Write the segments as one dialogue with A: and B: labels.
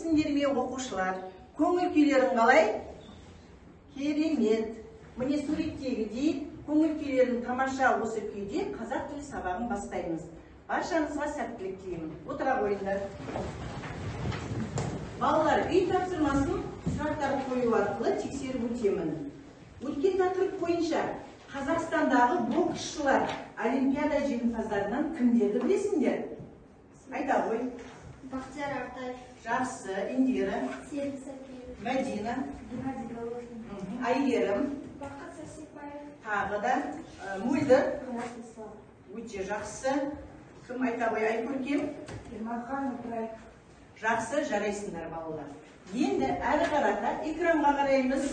A: Сендер ме оқушылар, көңіл күйлерің қалай? Керемет. Міне суреттегідей, көңіл күйлерің тамаша осы күйде қазақ тілі сабағын бастаймыз. Баршаңызға сәттілік тілеймін. Отыра қойыңдар. Балалар, үй тапсырмасын сұрақтар қою арқылы тексеріп өтемін. Өткен тақырып бойынша Қазақстандағы боксшылар олимпиада жеңімпаздарынан кімдерді білесіңдер? Айта ғой.
B: Бақтияр Артаев.
A: Жақсы. Индира.
B: Серік Сәпиев.
A: Мәдина.
B: Геннадий Головкин.
A: Айгерім.
B: Бақыт Сәрсекбаев.
A: Тағы да Мөлдір.
B: Мұрат.
A: Өте жақсы. Кім айта ғой? Айкөркем.
B: Ермахан Ыбыраев.
A: Жақсы, жарайсыңдар балалар. Енді әрі қарата экранға қараймыз.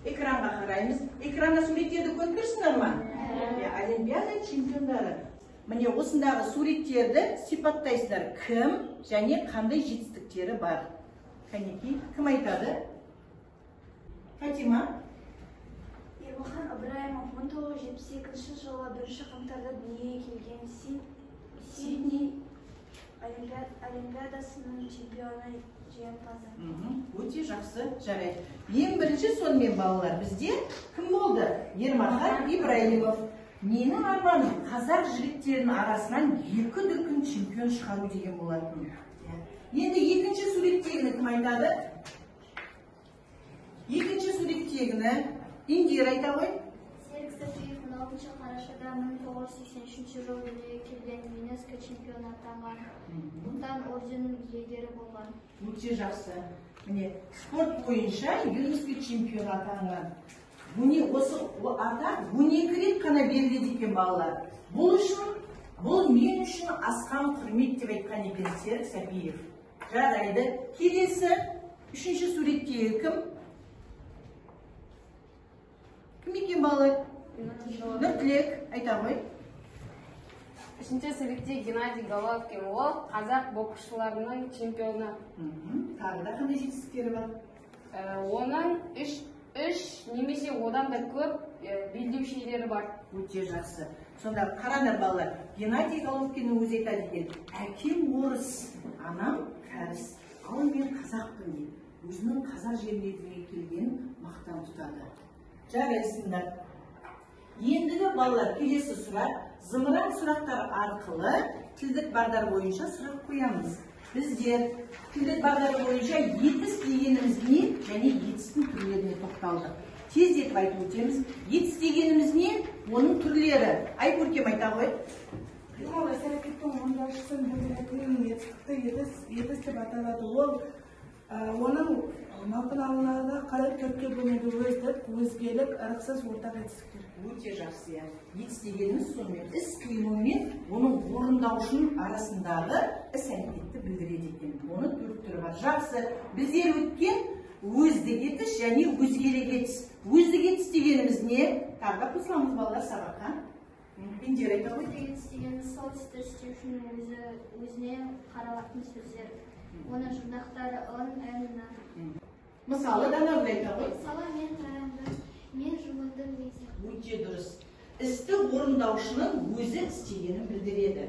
A: Экранға қараймыз. Экранға суреттерді көріп тұрсыңдар ма? Олимпиада чемпиондары. Міне осындағы суреттерді сипаттайсыздар. Кім және қандай жетістіктері бар? Кәнекей, кім айтады? Фатима?
B: Ермахан Ыбыраев 1972 жылы 1 қаңтарда дүниеге келген Сидней олимпиадасының чемпионы жеңімпазы.
A: Өте жақсы, жарайды. Ең бірінші сонымен балалар бізде кім болды? Ермахан Ибраимов. Менің арманым қазақ жігіттерінің арасынан 2 дүркін чемпион шығару деген болатын. Енді екінші суреттегіні кім айтады? Екінші суреттегіні Индира айта ғой.
B: Серік Сәпиев 16 қарашада 1983 жылы дүниеге келген ЮНЕСКО чемпионы атанған. Отан орденінің иегері болған.
A: Өте жақсы. Міне спорт бойынша ЮНЕСКО чемпионы атанған. Осы атақ 12 рет қана беріледі екен балалар. Бұл мен үшін асқан құрмет деп айтқан екен Серік Сәпиев. Жарайды. Келесі үшінші суреттегі кім? Кім екен балалар? Нұртілек, айта ғой.
C: Үшінші суретте Геннадий Головкин, ол қазақ боксшыларының чемпионы.
A: Тағы да қандай жетістіктері бар?
C: Оның үш немесе одан да көп белдеушілері бар.
A: Өте жақсы. Сонда қараңдар балалар, Геннадий Головкиннің өзі айтады екен, әкем орыс, анам кәріс, ал мен қазақпын дейді. Өзінің қазақ жеріне келгенін мақтан тұтады. Жарайсыңдар. Ендігі балалар, келесі сұрақ, зымыран сұрақтар арқылы тілдік бағдар бойынша сұрақ қоямыз. Біздер тілдік бағдар бойынша етіс дегеніміз не және етістің түрлеріне тоқталдық. Тездетіп айтып өтеміз. Етіс дегеніміз не? Оның түрлері. Айкөркем айта ғой.
D: Қимыл іс-әрекеттің орындаушысын білдіретін етіс деп аталады. Ол оның мағыналарына қарай төртке бөлінеді: өздік, өзгелік, ырықсыз, ортақ етістіктер.
A: Өте жақсы. Етіс дегеніміз сонымен іс-қимыл мен оның орындаушының арасындағы іс-әрекетті білдіреді екен. Оның төрт түрі бар. Жақсы. Біздер өткен өздік етіс және өзгелік етіс. Өздік етіс дегеніміз не? Тағы қосыламыз балалар сабаққа. Индира айта ғой.
B: Етіс дегеніміз сол істі істеу үшін өзіне қаралатын сөздер. Оның жұрнақтары ын.
A: Мысалы, Данагүл айта ғой.
B: Мысалы, мен тарамдым, мен жұмындым дейсің.
A: Өте дұрыс. Істі орындаушының өзі істегенін білдіреді.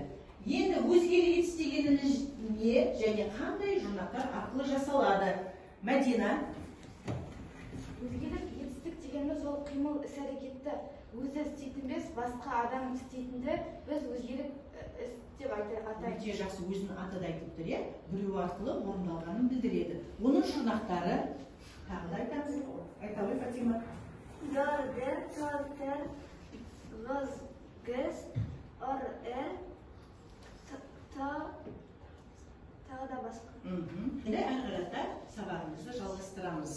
A: Енді өзгелік етіс дегеніміз не және қандай жұрнақтар арқылы жасалады? Мәдина.
E: Өзгелік етістік дегеніміз ол қимыл іс-әрекетті өзі істейтін емес, басқа адам істейтінді біз өзгелік іс деп атайды.
A: Өте жақсы, өзінің аты да айтып тұр, біреу арқылы орындалғанын білдіреді. Оның жұрнақтары тағы да айтамыз. Айта ғой, Фатима.
B: Дер, тер, ғыз, гіз, ыр, тағы да басқа.
A: Енді әрқарата сабағымызды жалғастырамыз.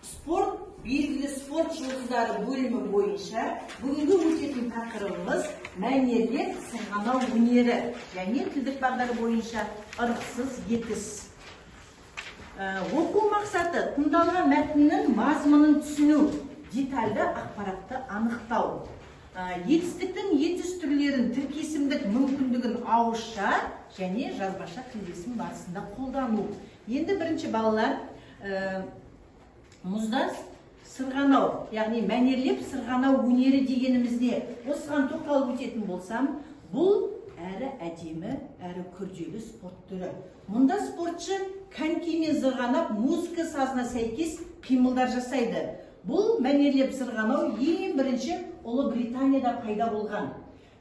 A: Спорт, белгілі спорт жұлдыздары бөлімі бойынша бүгінгі өтетін тақырыбымыз мәнерлеп сырғанау өнері және тілдік бағдар бойынша ырықсыз етіс. Оқу мақсаты тыңдалған мәтіннің мазмұнын түсіну, детальды ақпаратты анықтау. Етістіктің етіс түрлерін тіркесімдік мүмкіндігін ауызша және жазбаша тілдесім барысында қолдану. Енді бірінші балалар мұзда сырғанау, яғни мәнерлеп сырғанау өнері дегенімізде осыған тоқталып өтетін болсам, бұл әрі әдемі, әрі күрделі спорт түрі. Мұнда спортшы конькимен зырғанап, музыка сазына сәйкес қимылдар жасайды. Бұл мәнерлеп сырғанау ең бірінші Ұлыбританияда пайда болған.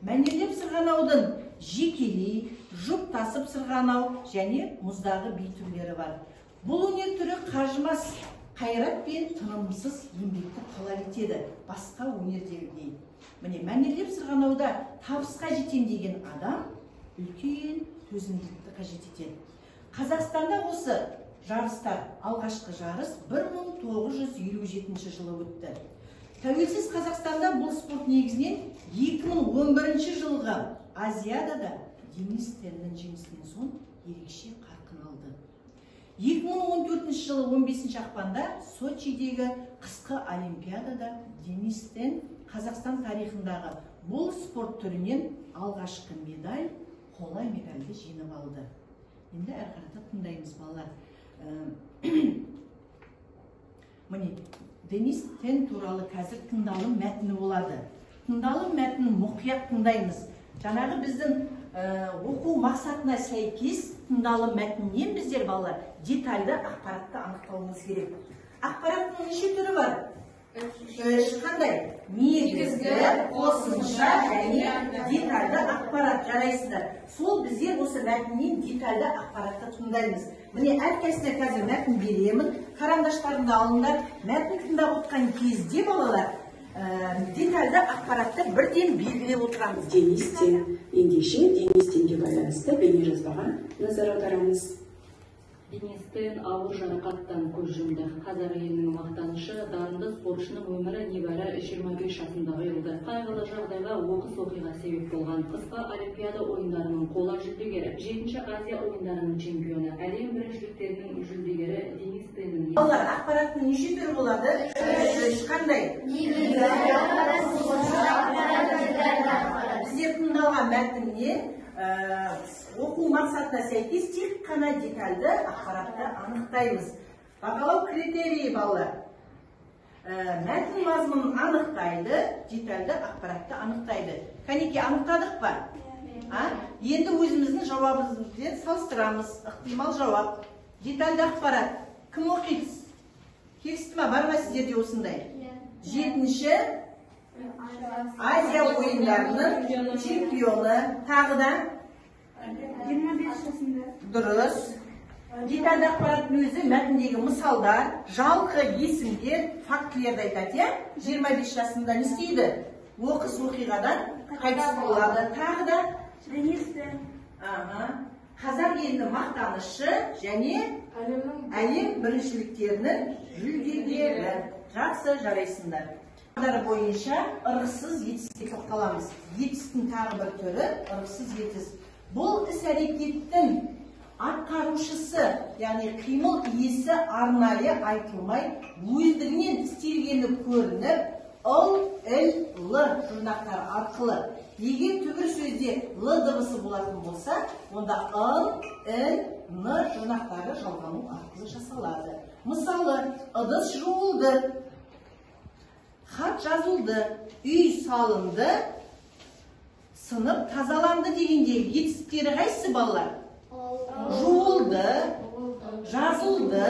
A: Мәнерлеп сырғанаудың жекелей, жұптасып сырғанау және мұздағы би түрлері бар. Бұл өнер түрі қажымас қайрат пен тынымсыз еңбекті талап етеді, басқа өнердегідей. Міне, мәнерлеп сырғанауда табысқа жетем деген адам үлкен төзімділікті қажет етеді. Қазақстанда осы жарыстар, алғашқы жарыс 1957 жылы өтті. Тәуелсіз Қазақстанда бұл спорт негізінен 2011 жылғы Азиадада Денис Теннің жеңісінен соң ерекше қарқын алды. 2014 жылы 15 ақпанда Сочидегі қысқы олимпиадада Денис Тен Қазақстан тарихындағы бұл спорт түрінен алғашқы медаль, қола медальді жеңіп алды. Енді әрқарата тыңдаймыз, балалар. Міне, Денис Тен туралы қазір тыңдалым мәтіні болады. Тыңдалым мәтінін мұқият тыңдаймыз. Жаңағы біздің оқу мақсатына сәйкес тыңдалым мәтінінен біздер, балалар, детальды ақпаратты анықтауымыз керек. Ақпараттың неше түрі бар? Қандай? Негізгі, қосымша және детальды ақпарат, жарайсыздар. Сол біздер осы мәтіннен детальды ақпаратты тыңдаймыз. Міне, әрқайсысына қазір мәтін беремін, қарандаштарымды алыңдар. Мәтін тыңдап отқан кезде, балалар, детальды ақпаратты бірден белгілеп отырамыз.
F: Денис Тен. Ендеше Денис Тенге байланысты бейне жазбаға назар аударамыз.
G: Денис Тен ауыр жарақаттан көз жұмды. Қазақ елінің мақтанышы, дарынды спортшының өмірі небәрі 25 жасында қиылды. Қайғылы жағдайға оқыс оқиға себеп болған. Қысқы олимпиада ойындарының қола жүлдегері, 7-ші Азия ойындарының чемпионы, әлем біріншіліктерінің жүлдегері Денис Теннің.
A: Балалар, ақпараттың неше түрі болады? Қандай? Біздер тыңдалған мәтіннен оқу мақсатына сәйкес тек қана детальды ақпаратты анықтаймыз. Бағалау критерийі, балалар. Мәтін мазмұнын анықтайды, детальды ақпаратты анықтайды. Кәнеке, анықтадық па? Енді өзіміздің жауабымызбен салыстырамыз. Ықтимал жауап. Детальды ақпарат. Кім оқиды? Келісті ма? Бар ма сіздерде осындай? 7-ші Азия ойындарының чемпионы. Тағыдан?
D: 25 жасында.
A: Дұрыс. Детальды ақпараттың өзі мәтіндегі мысалдар, жалқы есімдер, фактілерді айтады. 25 жасында не істейді? Оқыс оқиғадан қайтыс болады. Тағыдан? Қазақ елінің мақтанышы және әлем біріншіліктерінің жүлдегері. Жақсы, жарайсыңдар. Бойынша ырғызсыз етіске тоқталамыз. Етістің тағы бір түрі ырғызсыз етіс. Бұл іс-әрекеттің атқарушысы, яғни қимыл иесі арнайы айтылмай, өздігінен істелгені көрініп, ыл, іл, лы жұрнақтары арқылы. Егер түбір сөзде лы дыбысы болатын болса, онда ыл, іл, ны жұрнақтары жалғану арқылы жасалады. Мысалы, ыдыс жуылды, хат жазылды, үй салынды, сынып тазаланды дегенде етістіктері қайсы, балалар? Жуылды, жазылды,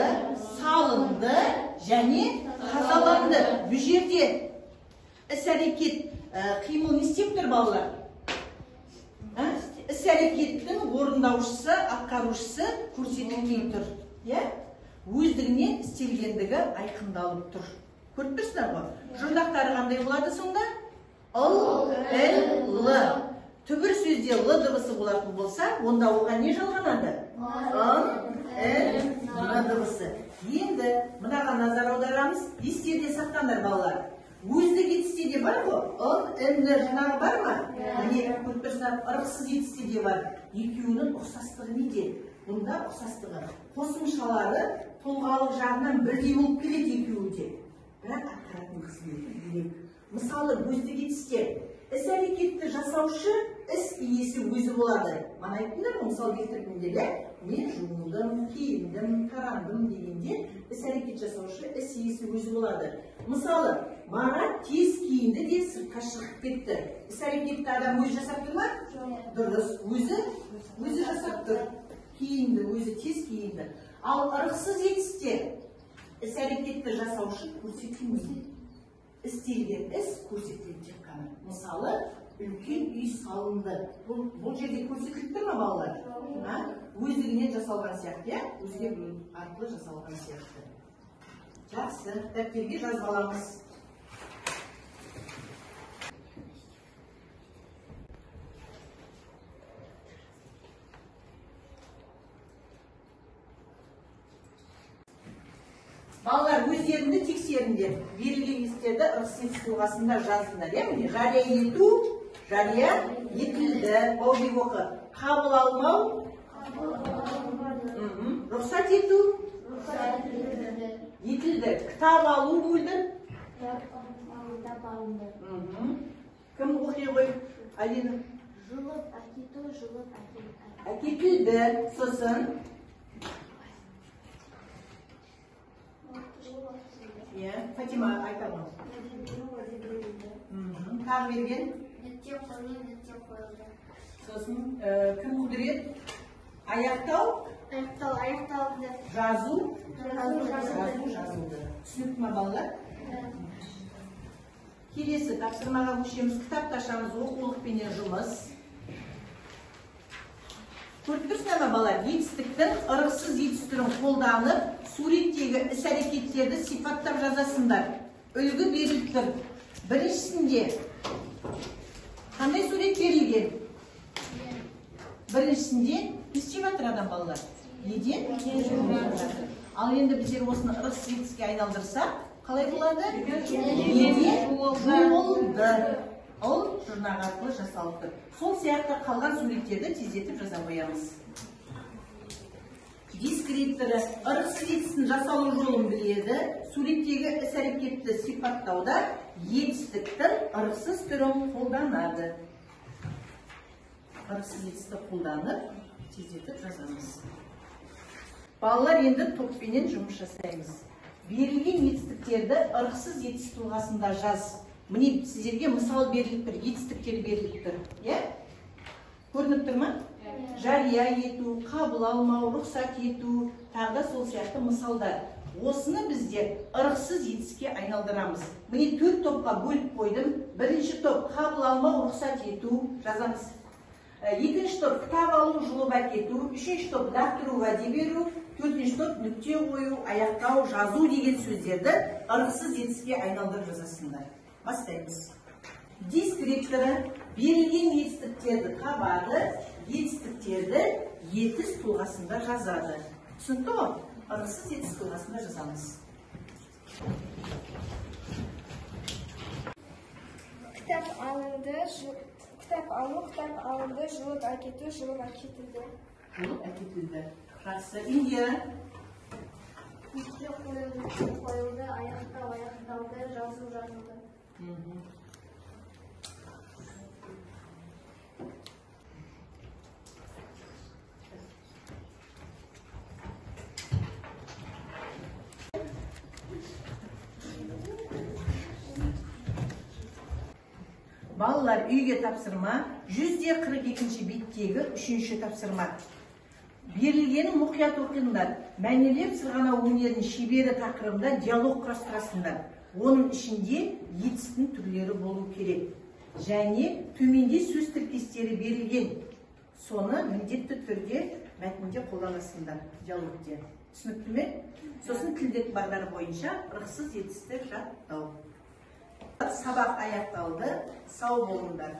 A: салынды және тазаланды. Бұл жерде іс-әрекет қимыл не істеп тұр, балалар? Іс-әрекеттің орындаушысы, атқарушысы көрсетілмей тұр. Өздігінен істелгендігі айқындалып тұр. Көріп тұрсыздар ғой? Жұрнақтары қандай болады сонда? Ыл, іл, лы. Түбір сөзде лы дыбысы болатын болса, онда оған не жалғанады? Ыл, іл, лы дыбысы. Енді мынаға назар аударамыз, естерде сақтандар, балалар. Өздік етісте де бар ғой? Ыл, іл, лы жинағы бар ма? Міне, көріп тұрсыздар, ырғызсыз етісте де бар. Екеуінің ұқсастығы неде? Бұнда ұқсастығы. Қосымшалары тұлғалық жағынан бірдей болып келеді екеуі де. Бірақ атқаратын қызметі бөлек. Мысалы, өздік етісте іс-әрекетті жасаушы іс иесі өзі болады. Мана айттыңдар ма, мысал келтіргенде, мен жуындым, киіндім, тарандым дегенде іс-әрекет жасаушы іс иесі өзі болады. Мысалы, Марат тез киінді де сыртқа шығып кетті. Іс-әрекетті адам өзі жасап тұр ма? Дұрыс. Өзі жасап тұр. Киінді, өзі тез киінді. Ал ырықсыз етісте іс-әрекетті жасаушы көрсетілмейді. Істелген іс көрсетіледі тек қана. Мысалы, үлкен үй салынды. Бұл жерде көрсетіліп тұр ма, балалар? Өздігінен жасалған сияқты, өзге арқылы жасалған сияқты. Жақсы, дәптерге жазып аламыз. Балалар, өздеріңді тексеріңдер. Берілген істерді ырықсыз етіс тұлғасында жазыңдар. Жария ету, жария етілді. Баубек оқы. Қабыл алмау, рұқсат ету, етілді. Кітап алу бөлді. Кім оқи қой? Алина.
B: Жылып әкету, жылып әкету.
A: Әкетілді. Сосын. Фатима айтамын. Тағы берген?
B: Нүкте қою, нүкте қойылды.
A: Сосын кім құдірет? Аяқтау?
B: Аяқталды.
A: Жазу? Жазылды. Түсінікті ма, балалар? Келесі тапсырмаға көшеміз. Кітапты ашамыз, оқулықпенен жұмыс. Көріп тұрсыздар ма, балалар? Етістіктің ырықсыз етіс түрін қолданып, суреттегі іс-әрекеттерді сипаттап жазасыңдар. Үлгі беріліп тұр. Біріншісінде қандай сурет берілген? Біріншісінде не істеп жатыр адам, балалар? Неден? Ал енді біздер осыны ырықсыз етіске айналдырсақ, қалай болады? Неден жуылды. Ол жұрнақ арқылы жасалып тұр. Сол сияқты қалған суреттерді тездетіп жаза қоямыз. Дескрипторы ырықсыз етістің жасалу жолын біледі. Суреттегі іс-әрекетті сипаттауда етістіктің ырықсыз түрін қолданады. Ырықсыз етісті қолданып, тездетіп жазамыз. Балалар енді топпенен жұмыс жасаймыз. Берілген етістіктерді ырықсыз етіс тұлғасында жаз. Міне сіздерге мысал беріліп тұр, етістіктер беріліп тұр. Көрініп тұр ма? Жария ету, қабыл алмау, рұқсат ету, тағы да сол сияқты мысалдар. Осыны біздер ырықсыз етіске айналдырамыз. Міне 4 топқа бөліп қойдым. Бірінші топ қабыл алмау, рұқсат ету жазамыз. Екінші топ кітап алу, жұлып әкету. Үшінші топ дақтыру, уәде беру. Төртінші топ нүкте қою, аяқтау, жазу деген сөздерді ырықсыз етіске айналдырып жазасыңдар. Бастаймыз. Дескрипторы берілген етістіктерді табады, етістіктерді етіс тұлғасында жазады. Түсінді ғой? Ырықсыз етіс тұлғасында жазамыз.
B: Кітап алынды, жылып әкету, жылып әкетілді.
A: Жылып әкетілді. Жақсы. Индира.
B: Нүкте қойылды, аяқталды, жазу жазылды.
A: Балалар, үйге тапсырма. 142-ші беттегі 3-ші тапсырма. Берілгені мұқият оқыңдар. Мәнерлеп сырғанау өнерінің шебері тақырыбында диалог құрастырасыңдар. Оның ішінде етістің түрлері болу керек. Және төменде сөз тіркестері берілген. Соны міндетті түрде мәтінде қолданасыңдар диалогте. Түсінікті ме? Сосын тілдік бағдары бойынша ырықсыз етісті жаттау. Сабақ аяқталды. Сау болыңдар.